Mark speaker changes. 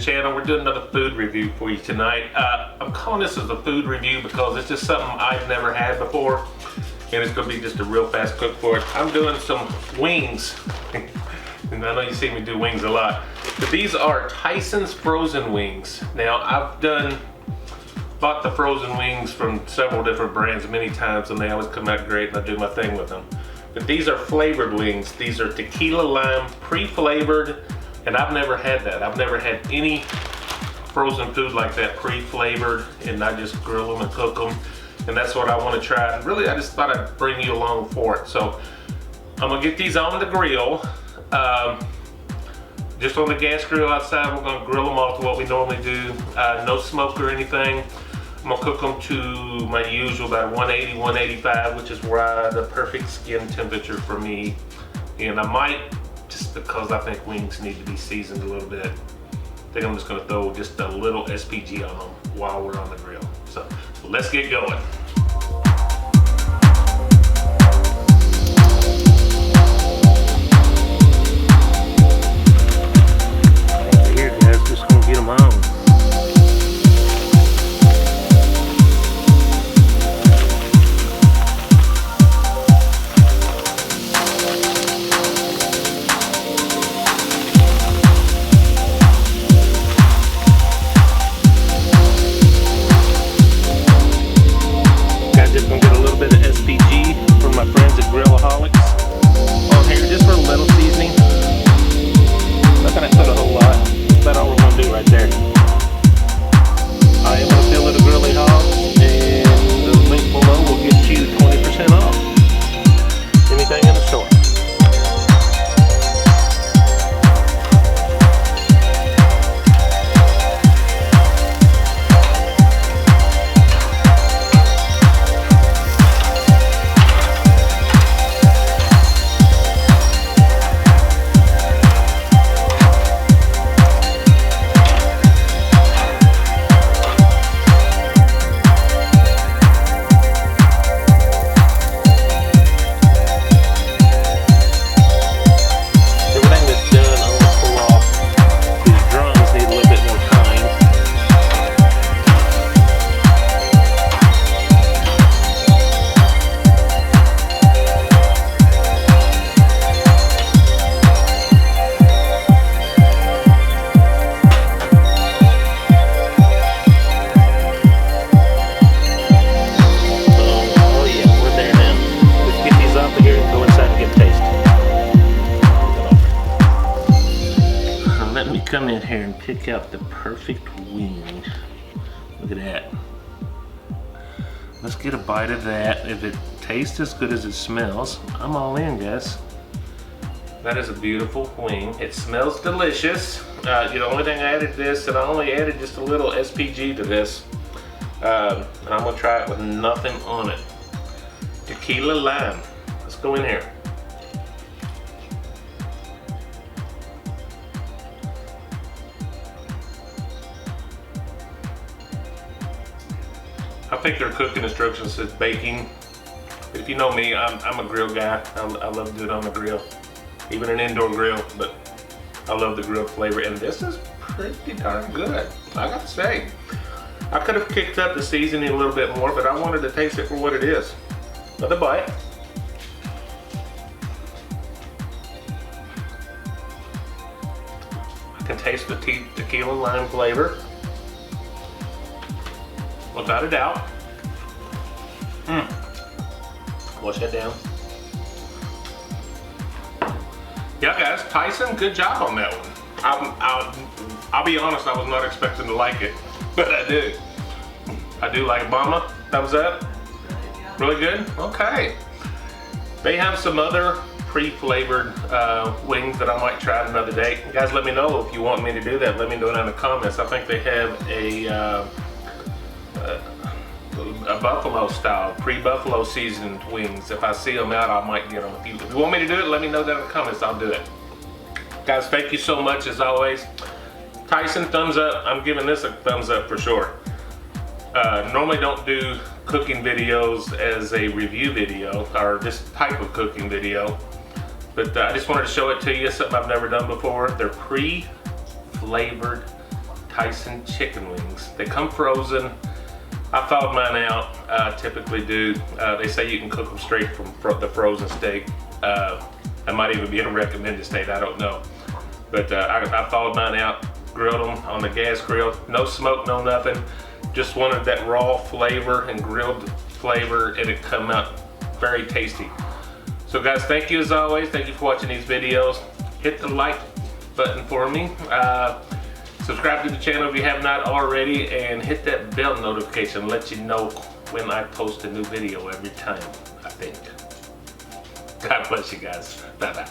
Speaker 1: channel. We're doing another food review for you tonight. I'm calling this as a food review because it's just something I've never had before, and it's going to be just a real fast cook for it. I'm doing some wings, and I know you see me do wings a lot, but these are Tyson's frozen wings. Now, I've bought the frozen wings from several different brands many times, and they always come out great, and I do my thing with them. But these are flavored wings. These are tequila lime, pre-flavored, and I've never had that. I've never had any frozen food like that pre-flavored, and I just grill them and cook them, and that's what I want to try. And really, I just thought I'd bring you along for it. So I'm gonna get these on the grill, just on the gas grill outside. We're gonna grill them off to what we normally do, no smoke or anything. I'm gonna cook them to my usual about 180, 185, which is where the perfect skin temperature for me. And I might, just because I think wings need to be seasoned a little bit, I think I'm just gonna throw just a little SPG on them while we're on the grill. So let's get going. Here guys, just gonna get them on. Just gonna get a little bit of SPG from my friends at Grillaholics on here, just for a little seasoning. Not gonna put a whole lot. That's all we're gonna do right there. I am gonna fill it a grilly hog, and the link below will get you 20% off anything in the store. Come in here and pick out the perfect wing. Look at that. Let's get a bite of that. If it tastes as good as it smells, I'm all in, guys. That is a beautiful wing. It smells delicious. The only thing I added this, and I only added just a little SPG to this. And I'm gonna try it with nothing on it. Tequila lime. Let's go in here. I think their cooking instructions says baking. If you know me, I'm a grill guy. I love to do it on the grill, even an indoor grill, but I love the grill flavor, and this is pretty darn good, I gotta say. I could have kicked up the seasoning a little bit more, but I wanted to taste it for what it is. Another bite. I can taste the tequila lime flavor, without a doubt. Wash that down. Yeah, guys, Tyson, good job on that one. I'll be honest, I was not expecting to like it, but I do. I do like Mama. Thumbs up. Really good? Okay. They have some other pre-flavored wings that I might try another day. Guys, let me know if you want me to do that. Let me know down in the comments. I think they have a buffalo style, pre-buffalo seasoned wings. If I see them out, I might get them. If you want me to do it, let me know down in the comments. I'll do it. Guys, thank you so much as always. Tyson, thumbs up. I'm giving this a thumbs up for sure. Normally don't do cooking videos as a review video or this type of cooking video, but I just wanted to show it to you, something I've never done before. They're pre-flavored Tyson chicken wings. They come frozen. I thawed mine out, typically do. They say you can cook them straight from the frozen steak. I might even be in a recommended state, I don't know. But I thawed mine out, grilled them on the gas grill. No smoke, no nothing. Just wanted that raw flavor and grilled flavor, and it come out very tasty. So guys, thank you as always. Thank you for watching these videos. Hit the like button for me. Subscribe to the channel if you have not already, and hit that bell notification. Let you know when I post a new video every time, I think. God bless you guys. Bye-bye.